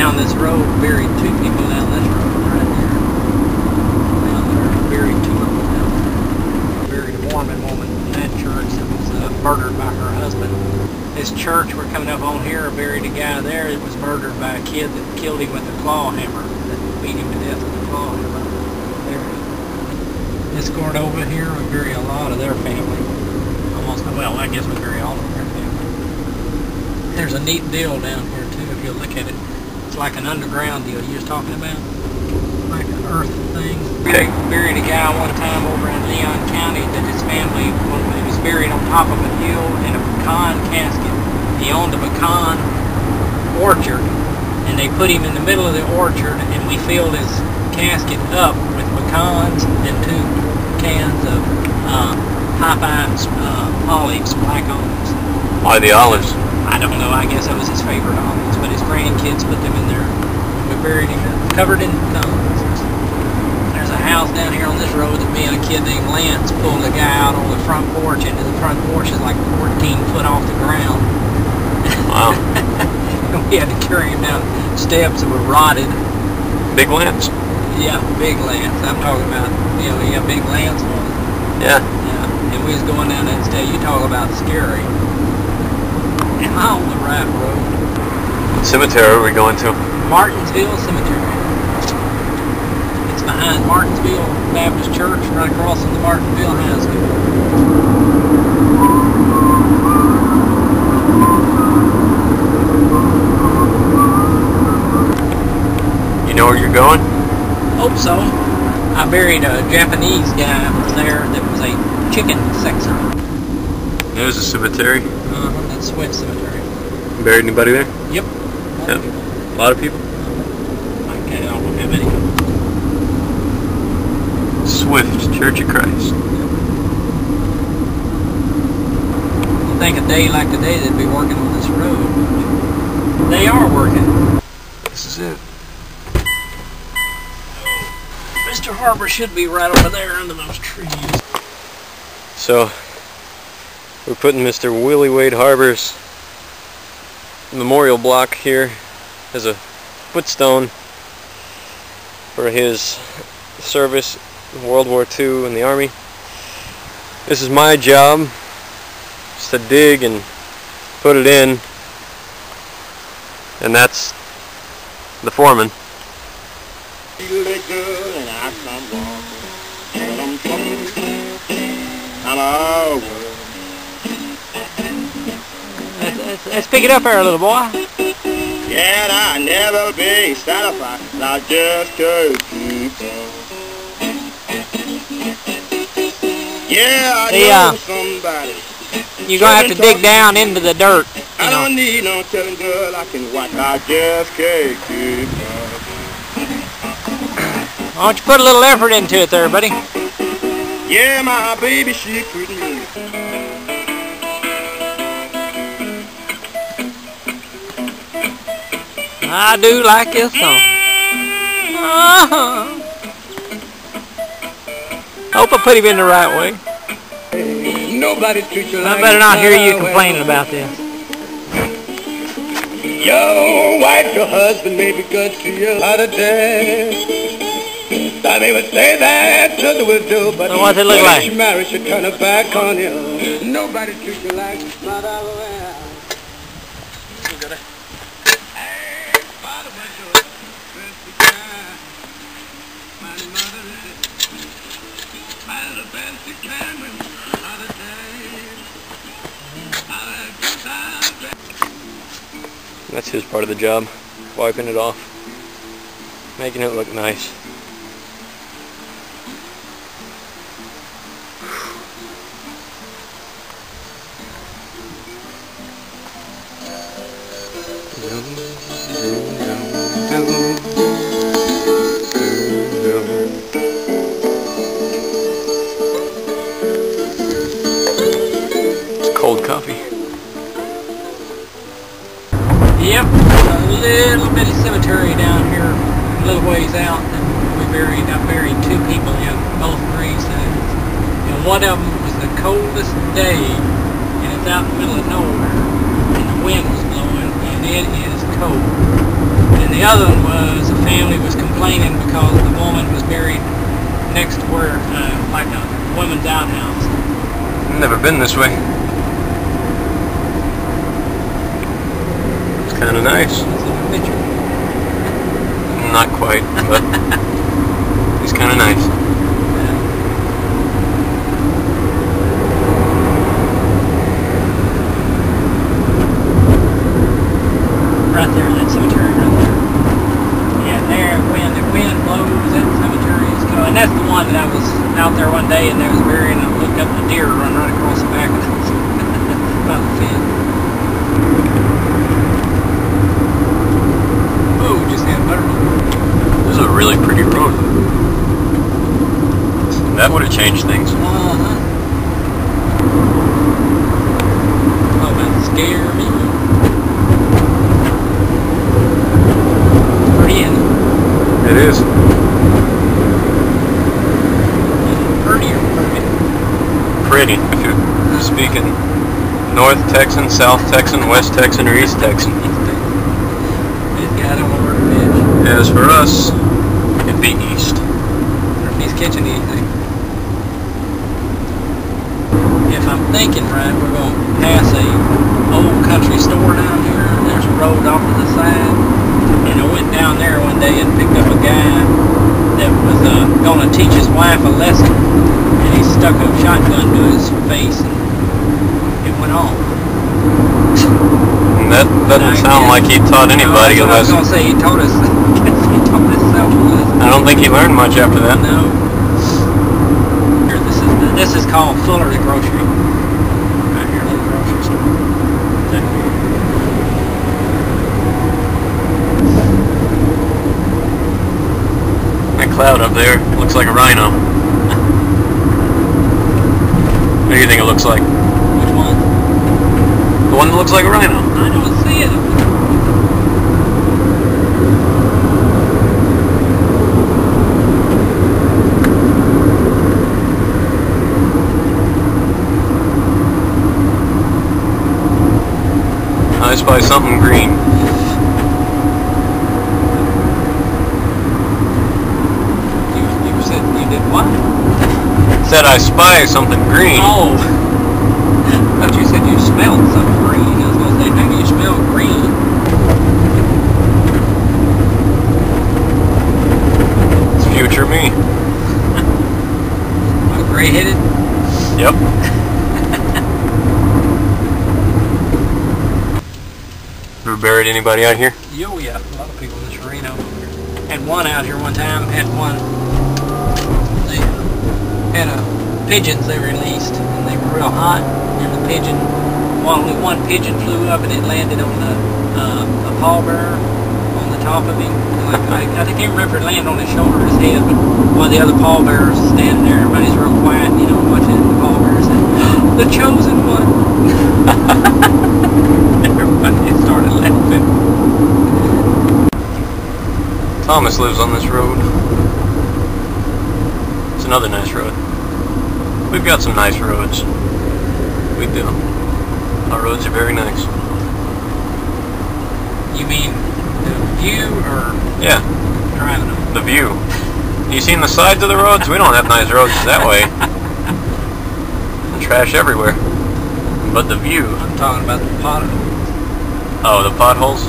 down this road, buried two people down this road right there. Down there, buried two of them down there. Buried a Mormon woman in that church that was murdered by her husband. This church we're coming up on here buried a guy there that was murdered by a kid that killed him with a claw hammer, that beat him to death with a claw hammer. There. This court over here, we bury a lot of their family. Almost, well, I guess we bury all of their family. There's a neat deal down here too, if you look at it. It's like an underground deal you was talking about. Like an earth thing. Okay. Buried a guy one time over in Leon County that his family, he was buried on top of a hill in a pecan casket. He owned a pecan orchard, and they put him in the middle of the orchard, and we filled his casket up with pecans and 2 cans of Popeye's olives, black olives. Why the olives? I don't know, I guess that was his favorite olives, but his grandkids put them in there. We buried him covered in pecans. There's a house down here on this road that me and a kid named Lance pulled a guy out on the front porch, and the front porch is like 14 foot off the ground. Wow. We had to carry him down steps that were rotted. Big Lance? Yeah, big Lance. I'm talking about, you know, you got big Lance on. Yeah. Yeah, and we was going down that state. You talk about scary. Am I on the right road? What cemetery are we going to? Martinsville Cemetery. It's behind Martinsville Baptist Church, right across from the Martinsville High School. You know where you're going? Hope so. I buried a Japanese guy that was there that was a chicken sexer. There's a cemetery. That's Swift Cemetery. Buried anybody there? Yep. A lot of people? I don't have any. Swift Church of Christ. You think a day like today they'd be working on this road. They are working. This is it. Mr. Harbor should be right over there under those trees. So, we're putting Mr. Willie Wade Harbor's memorial block here as a footstone for his service in World War II in the Army. This is my job, just to dig and put it in, and that's the foreman. Let's pick it up here, little boy. Can I never be satisfied? I just can't keep on. Yeah, I know somebody. You're gonna have to dig down into the dirt. I don't need no telling girl I can watch. I just can't keep on. Why don't you put a little effort into it there, buddy? Yeah, my baby, she couldn't me. I do like this song. Hope I put him in the right way. Nobody treats you like I better not hear you complaining about this. Your wife, your husband may be good to you out of day. Some people say that others will do, but so what's it look when like? she marries, she turn her back on you. Nobody treats you like not all around. That's his part of the job, wiping it off, making it look nice. It's cold coffee. Yep, a little bitty cemetery down here, a little ways out. I buried 2 people in both graves. And one of them was the coldest day, and it's out in the middle of nowhere, and the wind was blowing, and it is cold. And the other one was a family was complaining because the woman was buried next to where, like a woman's outhouse. Never been this way. It's kind of nice. Picture. Not quite, but it's kind of nice. Right there, that cemetery right there. Yeah, there, when the wind blows, that cemetery is cool. And that's the one that I was out there one day and there was burying, and I looked up the deer run right across the back of it. By the fence. Oh, just had butter. This is a really pretty road. That would have changed things. Uh-huh. Oh, that scare me. Pretty, isn't it? It is. Pretty. Pretty. If you're speaking North Texan, South Texan, West Texan, or East Texan. This guy don't want to work fish. As for us, it'd be East. Or if he's catching anything. If I'm thinking right, we're going to pass a old country store down here. There's a road off to the side. And I went down there one day and picked up a guy that was going to teach his wife a lesson. And he stuck a shotgun to his face and it went off. That doesn't sound like he taught anybody a lesson. I was going to say, he taught us. He taught himself a lesson. I don't think he learned much after that. No. Here, this is called Fuller the Grocery. Right here, little grocery store. That cloud up there looks like a rhino. What do you think it looks like? Which one? The one that looks like a rhino. I don't see it. I spy something green. You said you did what? Said I spy something green. Oh. I thought you said you smelled something green. I was going to say, how do you smell green? It's future me. Gray-headed? Yep. Ever buried anybody out here? Oh yeah, a lot of people in this arena. Had one out here one time, had one, they had pigeons they released, and they were real hot, and the pigeon, well, only one pigeon flew up and it landed on a pallbearer on the top of him. Like, I can't remember if it landed on his shoulder or his head, but one of the other pallbearers was standing there, everybody's real quiet, you know, watching the pallbearer said, "The chosen one!" Everybody started laughing. Thomas lives on this road. It's another nice road. We've got some nice roads. We do. Our roads are very nice. You mean the view or Yeah, driving them? the view. You seen the sides of the roads? We don't have nice roads that way. And trash everywhere. But the view. I'm talking about the potholes. Oh, the potholes?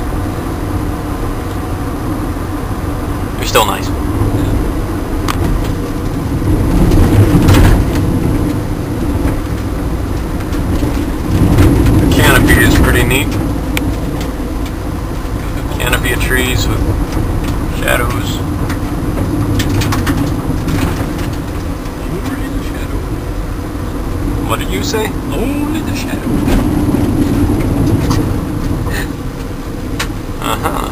They're still nice. The canopy is pretty neat. Canopy of trees with shadows. Only the shadow. What did you say? Only the shadow. Uh-huh.